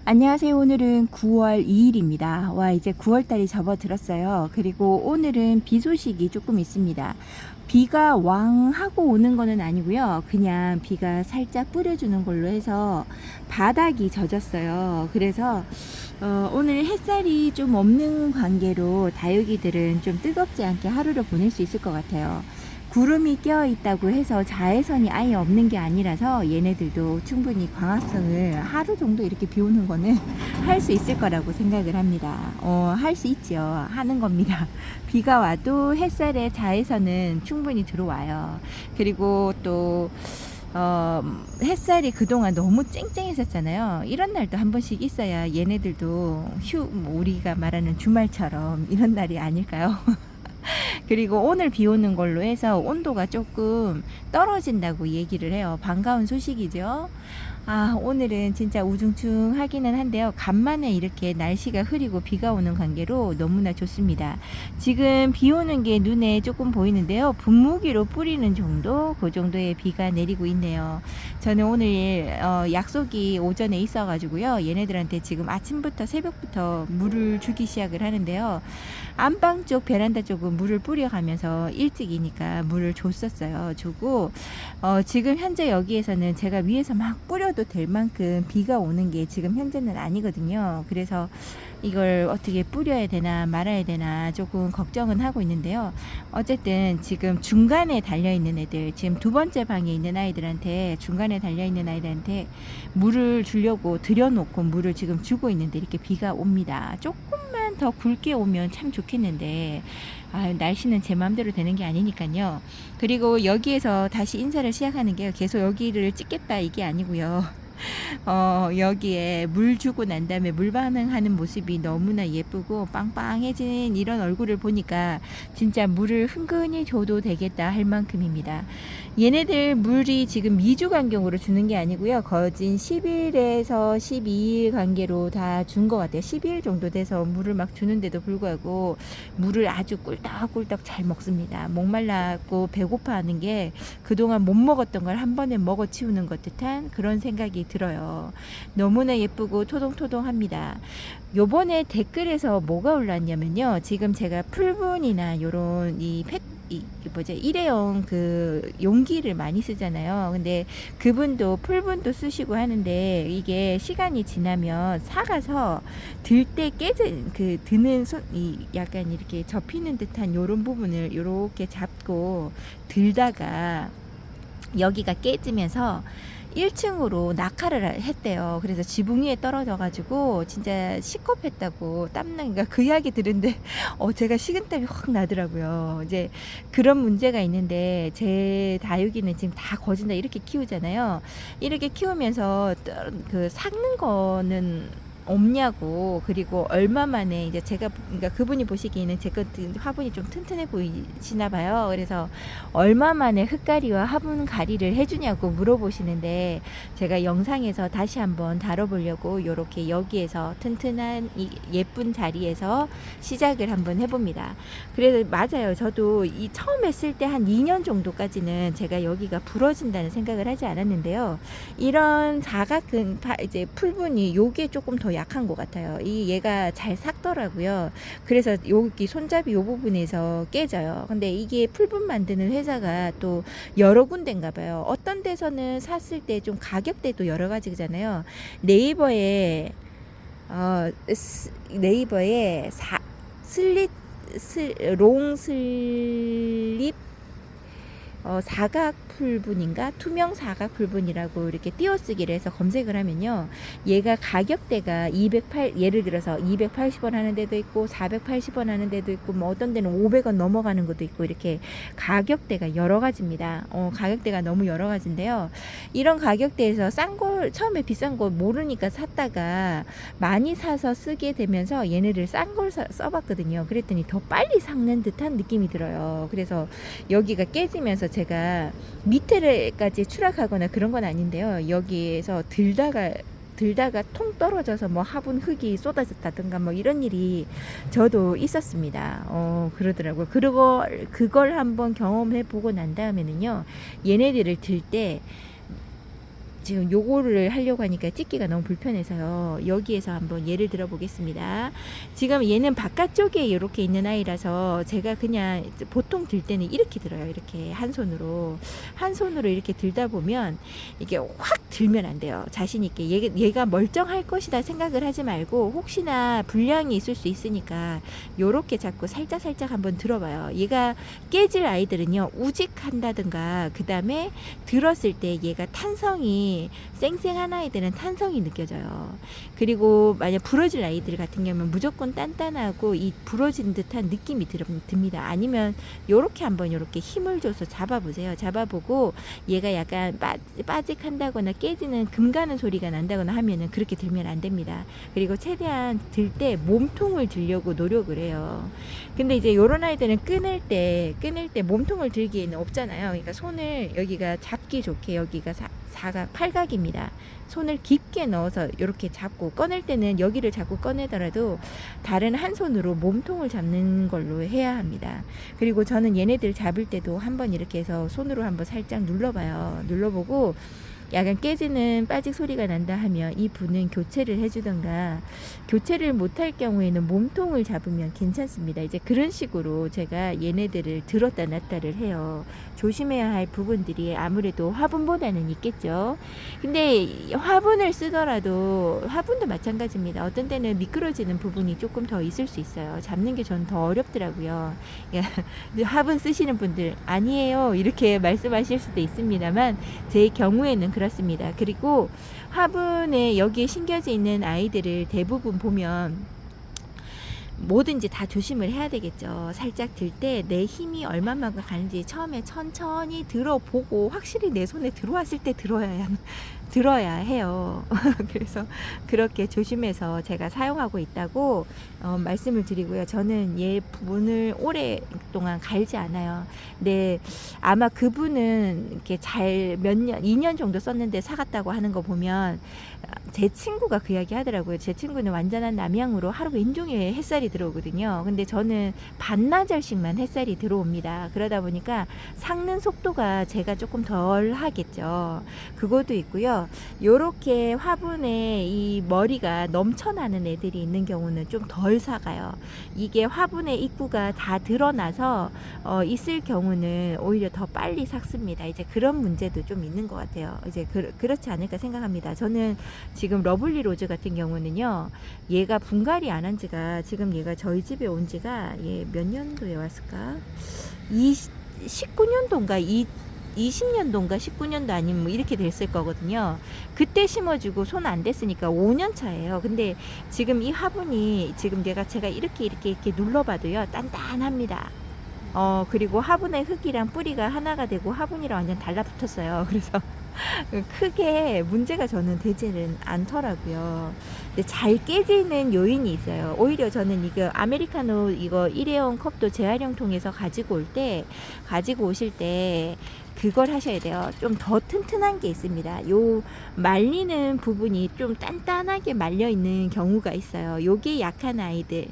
안녕하세요. 오늘은 9월 2일입니다. 와, 이제 9월달이 접어들었어요. 그리고 오늘은 비 소식이 조금 있습니다. 비가 왕 하고 오는 거는 아니고요. 그냥 비가 살짝 뿌려주는 걸로 해서 바닥이 젖었어요. 그래서 오늘 햇살이 좀 없는 관계로 다육이들은 좀 뜨겁지 않게 하루를 보낼 수 있을 것 같아요. 구름이 껴 있다고 해서 자외선이 아예 없는 게 아니라서 얘네들도 충분히 광합성을 하루 정도 이렇게 비 오는 거는 할 수 있을 거라고 생각을 합니다. 할 수 있죠. 하는 겁니다. 비가 와도 햇살의 자외선은 충분히 들어와요. 그리고 또 햇살이 그동안 너무 쨍쨍했었잖아요. 이런 날도 한 번씩 있어야 얘네들도 뭐 우리가 말하는 주말처럼 이런 날이 아닐까요? 그리고 오늘 비 오는 걸로 해서 온도가 조금 떨어진다고 얘기를 해요. 반가운 소식이죠. 오늘은 진짜 우중충하기는 한데요. 간만에 이렇게 날씨가 흐리고 비가 오는 관계로 너무나 좋습니다. 지금 비 오는 게 눈에 조금 보이는데요. 분무기로 뿌리는 정도, 그 정도의 비가 내리고 있네요. 저는 오늘 약속이 오전에 있어가지고요. 얘네들한테 지금 아침부터 새벽부터 물을 주기 시작을 하는데요. 안방 쪽 베란다 쪽은 물을 뿌려가면서 일찍이니까 물을 줬었어요. 주고 지금 현재 여기에서는 제가 위에서 막 뿌려도 될 만큼 비가 오는 게 지금 현재는 아니거든요. 그래서 이걸 어떻게 뿌려야 되나 말아야 되나 조금 걱정은 하고 있는데요. 어쨌든 지금 중간에 달려있는 애들, 지금 두 번째 방에 있는 아이들한테, 중간에 달려있는 아이들한테 물을 주려고 들여놓고 물을 지금 주고 있는데 이렇게 비가 옵니다. 조금만 더 굵게 오면 참 좋겠는데 날씨는 제 마음대로 되는 게 아니니까요. 그리고 여기에서 다시 인사를 시작하는 게 계속 여기를 찍겠다 이게 아니고요. 여기에 물 주고 난 다음에 물 반응하는 모습이 너무나 예쁘고 빵빵해진 이런 얼굴을 보니까 진짜 물을 흥건히 줘도 되겠다 할 만큼입니다. 얘네들 물이 지금 2주 간격으로 주는 게 아니고요. 거진 10일에서 12일 관계로 다 준 것 같아요. 12일 정도 돼서 물을 막 주는데도 불구하고 물을 아주 꿀떡꿀떡 잘 먹습니다. 목말랐고 배고파하는 게 그동안 못 먹었던 걸 한 번에 먹어 치우는 것 듯한 그런 생각이 들어요. 너무나 예쁘고 토동토동합니다. 요번에 댓글에서 뭐가 올랐냐면요. 지금 제가 풀분이나 요런 일회용 그 용기를 많이 쓰잖아요. 근데 그분도 풀분도 쓰시고 하는데 이게 시간이 지나면 삭아서 들 때 드는 약간 이렇게 접히는 듯한 요런 부분을 요렇게 잡고 들다가 여기가 깨지면서 1층으로 낙하를 했대요. 그래서 지붕 위에 떨어져가지고 진짜 시겁했다고 땀나니까 그 이야기 들은데 제가 식은땀이 확 나더라고요. 이제 그런 문제가 있는데 제 다육이는 지금 다 거진다 이렇게 키우잖아요. 이렇게 키우면서 그 삭는 거는 없냐고. 그리고 얼마 만에 이제 제가 그러니까 그분이 보시기에는 제 것 화분이 좀 튼튼해 보이시나 봐요. 그래서 얼마 만에 흙가리와 화분 가리를 해주냐고 물어보시는데 제가 영상에서 다시 한번 다뤄보려고 이렇게 여기에서 튼튼한 예쁜 자리에서 시작을 한번 해봅니다. 그래서 맞아요. 저도 이 처음 했을 때 한 2년 정도까지는 제가 여기가 부러진다는 생각을 하지 않았는데요. 이런 사각근 이제 풀분이 요게 조금 더 약한 것 같아요. 얘가 잘 삭더라고요. 그래서 여기 손잡이 요 부분에서 깨져요. 근데 이게 풀분 만드는 회사가 또 여러 군데인가 봐요. 어떤 데서는 샀을 때 좀 가격대도 여러 가지잖아요. 네이버에 롱슬립 사각 풀분인가 투명 사각 풀분이라고 이렇게 띄어쓰기를 해서 검색을 하면요, 얘가 가격대가 예를 들어서 280원 하는 데도 있고 480원 하는 데도 있고 뭐 어떤 데는 500원 넘어가는 것도 있고 이렇게 가격대가 여러 가지입니다. 가격대가 너무 여러 가지인데요. 이런 가격대에서 싼 걸 처음에 비싼 거 모르니까 샀다가 많이 사서 쓰게 되면서 얘네를 싼 걸 써봤거든요. 그랬더니 더 빨리 삭는 듯한 느낌이 들어요. 그래서 여기가 깨지면서 제가 밑에까지 추락하거나 그런 건 아닌데요. 여기에서 들다가 통 떨어져서 뭐 화분 흙이 쏟아졌다든가 뭐 이런 일이 저도 있었습니다. 그러더라고요. 그리고 그걸 한번 경험해 보고 난 다음에는요, 얘네들을 들 때 지금 요거를 하려고 하니까 찍기가 너무 불편해서요. 여기에서 한번 예를 들어 보겠습니다. 지금 얘는 바깥쪽에 이렇게 있는 아이라서 제가 그냥 보통 들 때는 이렇게 들어요. 이렇게 한 손으로 이렇게 들다 보면 이게 확 들면 안 돼요. 자신 있게 얘가 멀쩡할 것이다 생각을 하지 말고 혹시나 불량이 있을 수 있으니까 요렇게 자꾸 살짝 한번 들어봐요. 얘가 깨질 아이들은요, 우직한다든가 그 다음에 들었을 때 얘가 탄성이 쌩쌩한 아이들은 탄성이 느껴져요. 그리고 만약 부러질 아이들 같은 경우는 무조건 단단하고 이 부러진 듯한 느낌이 듭니다. 아니면 요렇게 한번 요렇게 힘을 줘서 잡아보세요. 잡아보고 얘가 약간 빠직한다거나 깨지는 금 가는 소리가 난다거나 하면은 그렇게 들면 안 됩니다. 그리고 최대한 들 때 몸통을 들려고 노력을 해요. 근데 이제 요런 아이들은 끊을 때 몸통을 들기에는 없잖아요. 그러니까 손을 여기가 잡기 좋게 여기가 사각 팔각입니다. 손을 깊게 넣어서 이렇게 잡고 꺼낼 때는 여기를 자꾸 꺼내더라도 다른 한 손으로 몸통을 잡는 걸로 해야 합니다. 그리고 저는 얘네들 잡을 때도 한번 이렇게 해서 손으로 한번 살짝 눌러봐요. 눌러보고 약간 깨지는 빠직 소리가 난다 하면 이 분은 교체를 해주던가, 교체를 못할 경우에는 몸통을 잡으면 괜찮습니다. 이제 그런 식으로 제가 얘네들을 들었다 놨다를 해요. 조심해야 할 부분들이 아무래도 화분보다는 있겠죠. 근데 화분을 쓰더라도 화분도 마찬가지입니다. 어떤 때는 미끄러지는 부분이 조금 더 있을 수 있어요. 잡는 게 전 더 어렵더라고요. 화분 쓰시는 분들 아니에요 이렇게 말씀하실 수도 있습니다만 제 경우에는 그렇습니다. 그리고 화분에 여기에 심겨져 있는 아이들을 대부분 보면 뭐든지 다 조심을 해야 되겠죠. 살짝 들 때 내 힘이 얼마만큼 가는지 처음에 천천히 들어보고 확실히 내 손에 들어왔을 때 들어야 해요. 그래서 그렇게 조심해서 제가 사용하고 있다고 말씀을 드리고요. 저는 얘 분을 오랫동안 갈지 않아요. 근데 아마 그분은 이렇게 잘 몇 년, 2년 정도 썼는데 사갔다고 하는 거 보면 제 친구가 그 이야기 하더라고요. 제 친구는 완전한 남양으로 하루 왼종일 햇살이 들어오거든요. 근데 저는 반나절씩만 햇살이 들어옵니다. 그러다 보니까 삭는 속도가 제가 조금 덜 하겠죠. 그것도 있고요. 요렇게 화분에 이 머리가 넘쳐나는 애들이 있는 경우는 좀 덜 삭아요. 이게 화분의 입구가 다 드러나서 있을 경우는 오히려 더 빨리 삭습니다. 이제 그런 문제도 좀 있는 것 같아요. 이제 그렇지 않을까 생각합니다. 저는 지금 러블리 로즈 같은 경우는요, 얘가 분갈이 안 한 지가, 지금 얘가 저희 집에 온 지가 얘 몇 년도에 왔을까? 19년도인가 20년도인가 19년도 아니면 뭐 이렇게 됐을 거거든요. 그때 심어주고 손 안 댔으니까 5년 차예요. 근데 지금 이 화분이 지금 제가 이렇게 눌러봐도요, 단단합니다. 그리고 화분의 흙이랑 뿌리가 하나가 되고 화분이랑 완전 달라붙었어요. 그래서 크게 문제가 저는 되지는 않더라고요. 근데 잘 깨지는 요인이 있어요. 오히려 저는 이거 아메리카노 이거 일회용 컵도 재활용통에서 가지고 오실 때 그걸 하셔야 돼요. 좀 더 튼튼한 게 있습니다. 요 말리는 부분이 좀 단단하게 말려 있는 경우가 있어요. 요게 약한 아이들,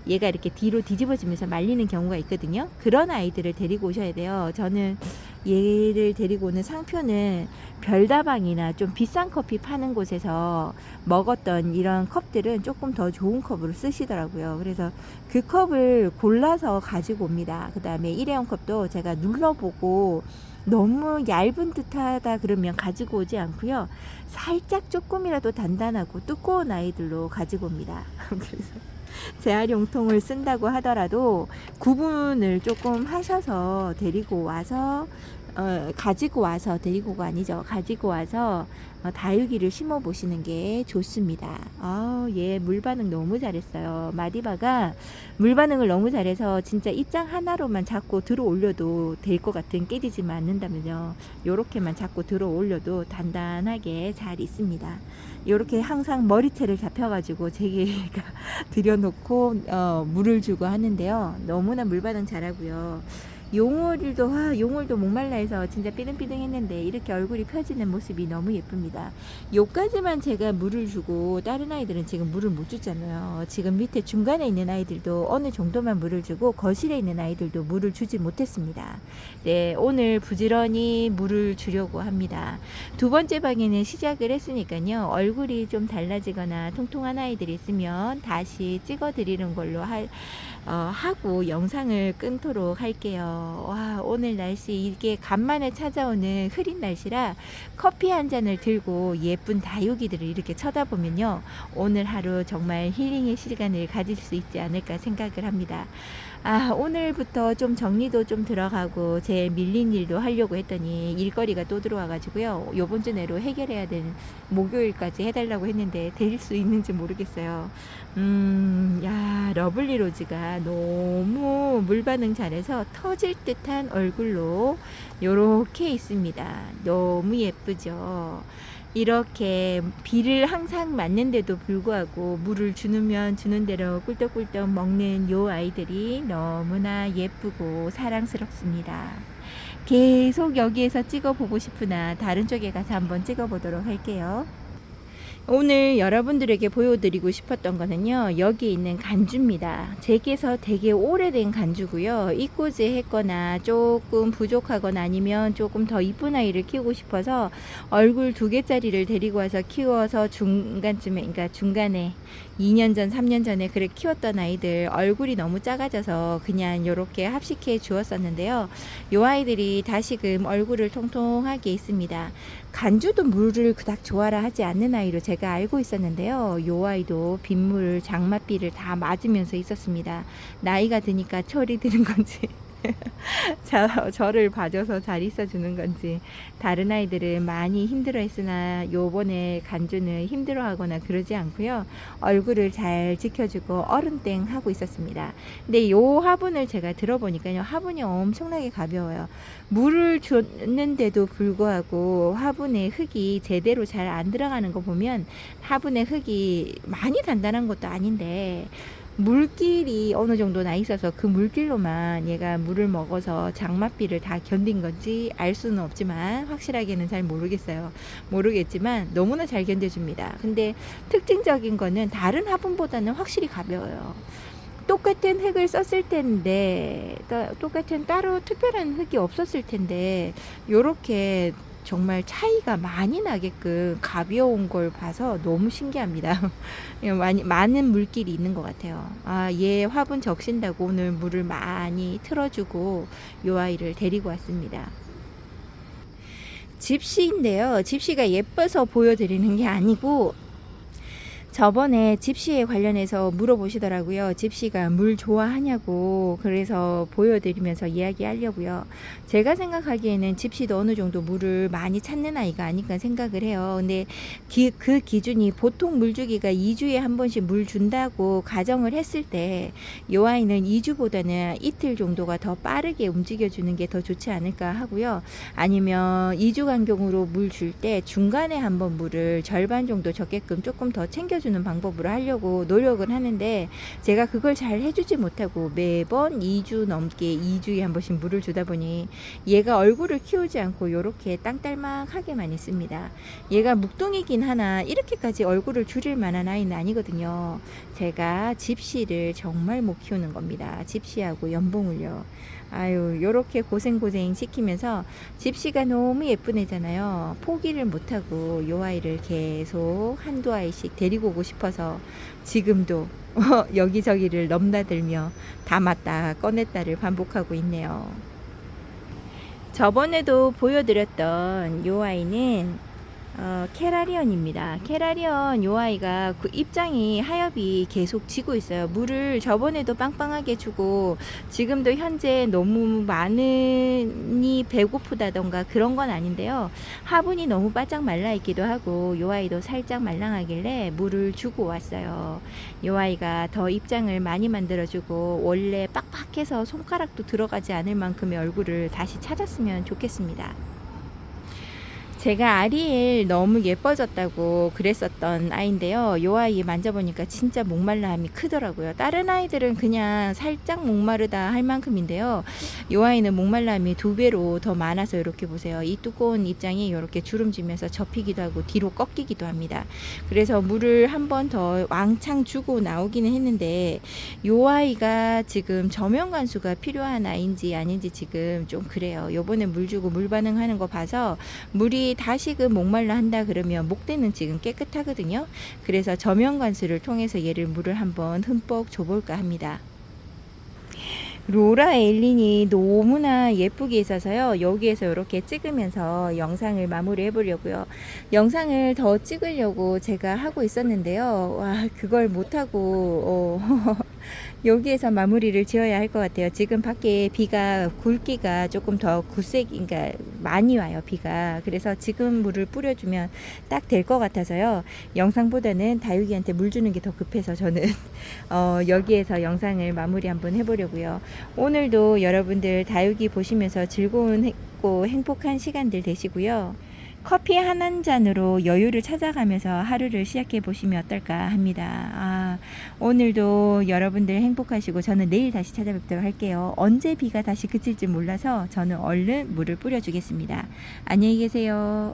얘가 이렇게 뒤로 뒤집어지면서 말리는 경우가 있거든요. 그런 아이들을 데리고 오셔야 돼요. 저는 얘를 데리고 오는 상표는 별다방이나 좀 비싼 커피 파는 곳에서 먹었던 이런 컵들은 조금 더 좋은 컵으로 쓰시더라고요. 그래서 그 컵을 골라서 가지고 옵니다. 그 다음에 일회용 컵도 제가 눌러보고 너무 얇은 듯하다 그러면 가지고 오지 않고요. 살짝 조금이라도 단단하고 두꺼운 아이들로 가지고 옵니다. 그래서 재활용통을 쓴다고 하더라도 구분을 조금 하셔서 데리고 와서 가지고 와서 데리고가 아니죠. 가지고 와서 다육이를 심어 보시는 게 좋습니다. 얘 물 반응 너무 잘했어요. 마디바가 물 반응을 너무 잘해서 진짜 입장 하나로만 자꾸 들어 올려도 될 것 같은, 깨지지만 않는다면요. 요렇게만 자꾸 들어 올려도 단단하게 잘 있습니다. 요렇게 항상 머리채를 잡혀가지고 제가 들여놓고 물을 주고 하는데요. 너무나 물 반응 잘하고요. 용월도 목말라 해서 진짜 삐등삐등했는데 이렇게 얼굴이 펴지는 모습이 너무 예쁩니다. 요까지만 제가 물을 주고 다른 아이들은 지금 물을 못 주잖아요. 지금 밑에 중간에 있는 아이들도 어느 정도만 물을 주고 거실에 있는 아이들도 물을 주지 못했습니다. 네, 오늘 부지런히 물을 주려고 합니다. 두 번째 방에는 시작을 했으니까요. 얼굴이 좀 달라지거나 통통한 아이들이 있으면 다시 찍어 드리는 걸로 하고 영상을 끊도록 할게요. 와, 오늘 날씨 이게 간만에 찾아오는 흐린 날씨라 커피 한 잔을 들고 예쁜 다육이들을 이렇게 쳐다보면요, 오늘 하루 정말 힐링의 시간을 가질 수 있지 않을까 생각을 합니다. 오늘부터 좀 정리도 좀 들어가고 제 밀린 일도 하려고 했더니 일거리가 또 들어와가지고요, 요번 주 내로 해결해야 되는, 목요일까지 해달라고 했는데 될 수 있는지 모르겠어요. 러블리 로즈가 너무 물 반응 잘해서 터질 듯한 얼굴로 요렇게 있습니다. 너무 예쁘죠. 이렇게 비를 항상 맞는데도 불구하고 물을 주면 주는 대로 꿀떡꿀떡 먹는 요 아이들이 너무나 예쁘고 사랑스럽습니다. 계속 여기에서 찍어보고 싶으나 다른 쪽에 가서 한번 찍어보도록 할게요. 오늘 여러분들에게 보여드리고 싶었던 거는요, 여기 있는 간주입니다. 제게서 되게 오래된 간주고요. 이꼬지 했거나 조금 부족하거나 아니면 조금 더 이쁜 아이를 키우고 싶어서 얼굴 2개짜리를 데리고 와서 키워서 중간에 2년 전 3년 전에 그래 키웠던 아이들 얼굴이 너무 작아져서 그냥 요렇게 합식해 주었었는데요. 요 아이들이 다시금 얼굴을 통통하게 있습니다. 간주도 물을 그닥 좋아라 하지 않는 아이로 제가 알고 있었는데요. 요 아이도 빗물, 장맛비를 다 맞으면서 있었습니다. 나이가 드니까 철이 드는 건지 저를 봐줘서 잘 있어주는 건지 다른 아이들은 많이 힘들어했으나 요번에 간주는 힘들어하거나 그러지 않고요, 얼굴을 잘 지켜주고 얼음땡 하고 있었습니다. 근데 요 화분을 제가 들어보니까요, 화분이 엄청나게 가벼워요. 물을 줬는데도 불구하고 화분에 흙이 제대로 잘 안 들어가는 거 보면 화분에 흙이 많이 단단한 것도 아닌데 물길이 어느 정도 나 있어서 그 물길로만 얘가 물을 먹어서 장맛비를 다 견딘 건지 알 수는 없지만 확실하게는 잘 모르겠지만 너무나 잘 견뎌줍니다. 근데 특징적인 거는 다른 화분보다는 확실히 가벼워요. 똑같은 흙을 썼을 텐데, 똑같은 따로 특별한 흙이 없었을 텐데 요렇게 정말 차이가 많이 나게끔 가벼운 걸 봐서 너무 신기합니다. 많은 물길이 있는 것 같아요. 얘 화분 적신다고 오늘 물을 많이 틀어주고 요 아이를 데리고 왔습니다. 집시인데요. 집시가 예뻐서 보여드리는 게 아니고 저번에 집시에 관련해서 물어보시더라고요. 집시가 물 좋아하냐고. 그래서 보여드리면서 이야기하려고요. 제가 생각하기에는 집시도 어느 정도 물을 많이 찾는 아이가 아닐까 생각을 해요. 근데 그 기준이 보통 물주기가 2주에 한 번씩 물 준다고 가정을 했을 때 이 아이는 2주보다는 이틀 정도가 더 빠르게 움직여주는 게 더 좋지 않을까 하고요. 아니면 2주 간격으로 물 줄 때 중간에 한번 물을 절반 정도 적게끔 조금 더 챙겨주는 방법으로 하려고 노력을 하는데 제가 그걸 잘 해주지 못하고 매번 2주 넘게 2주에 한 번씩 물을 주다 보니 얘가 얼굴을 키우지 않고 이렇게 땅딸막하게만 있습니다. 얘가 묵둥이긴 하나 이렇게까지 얼굴을 줄일 만한 아이는 아니거든요. 제가 집시를 정말 못 키우는 겁니다. 집시하고 연봉을요. 요렇게 고생 시키면서 집시가 너무 예쁜 애잖아요. 포기를 못하고 요 아이를 계속 한두 아이씩 데리고 오고 싶어서 지금도 여기저기를 넘나들며 담았다 꺼냈다를 반복하고 있네요. 저번에도 보여드렸던 요 아이는 캐라리언입니다. 캐라리언 요 아이가 그 입장이 하엽이 계속 지고 있어요. 물을 저번에도 빵빵하게 주고 지금도 현재 너무 많이 배고프다던가 그런 건 아닌데요. 화분이 너무 바짝 말라 있기도 하고 요 아이도 살짝 말랑하길래 물을 주고 왔어요. 요 아이가 더 입장을 많이 만들어주고 원래 빡빡해서 손가락도 들어가지 않을 만큼의 얼굴을 다시 찾았으면 좋겠습니다. 제가 아리엘 너무 예뻐졌다고 그랬었던 아이인데요. 요 아이 만져보니까 진짜 목말라함이 크더라고요. 다른 아이들은 그냥 살짝 목마르다 할 만큼인데요. 요 아이는 목말라함이 2배로 더 많아서 이렇게 보세요. 이 두꺼운 입장이 이렇게 주름지면서 접히기도 하고 뒤로 꺾이기도 합니다. 그래서 물을 한 번 더 왕창 주고 나오기는 했는데 요 아이가 지금 저면 관수가 필요한 아이인지 아닌지 지금 좀 그래요. 요번에 물 주고 물 반응하는 거 봐서 물이 다시금 목말라 한다 그러면 목대는 지금 깨끗하거든요. 그래서 저면 관수를 통해서 얘를 물을 한번 흠뻑 줘볼까 합니다. 로라 엘린이 너무나 예쁘게 있어서요. 여기에서 이렇게 찍으면서 영상을 마무리해 보려고요. 영상을 더 찍으려고 제가 하고 있었는데요. 와, 그걸 못하고 여기에서 마무리를 지어야 할 것 같아요. 지금 밖에 비가 굵기가 조금 더 그러니까 많이 와요, 비가. 그래서 지금 물을 뿌려주면 딱 될 것 같아서요. 영상보다는 다육이한테 물 주는 게 더 급해서 저는 여기에서 영상을 마무리 한번 해보려고요. 오늘도 여러분들 다육이 보시면서 즐거운 행복한 시간들 되시고요. 커피 한 잔으로 여유를 찾아가면서 하루를 시작해 보시면 어떨까 합니다. 오늘도 여러분들 행복하시고 저는 내일 다시 찾아뵙도록 할게요. 언제 비가 다시 그칠지 몰라서 저는 얼른 물을 뿌려주겠습니다. 안녕히 계세요.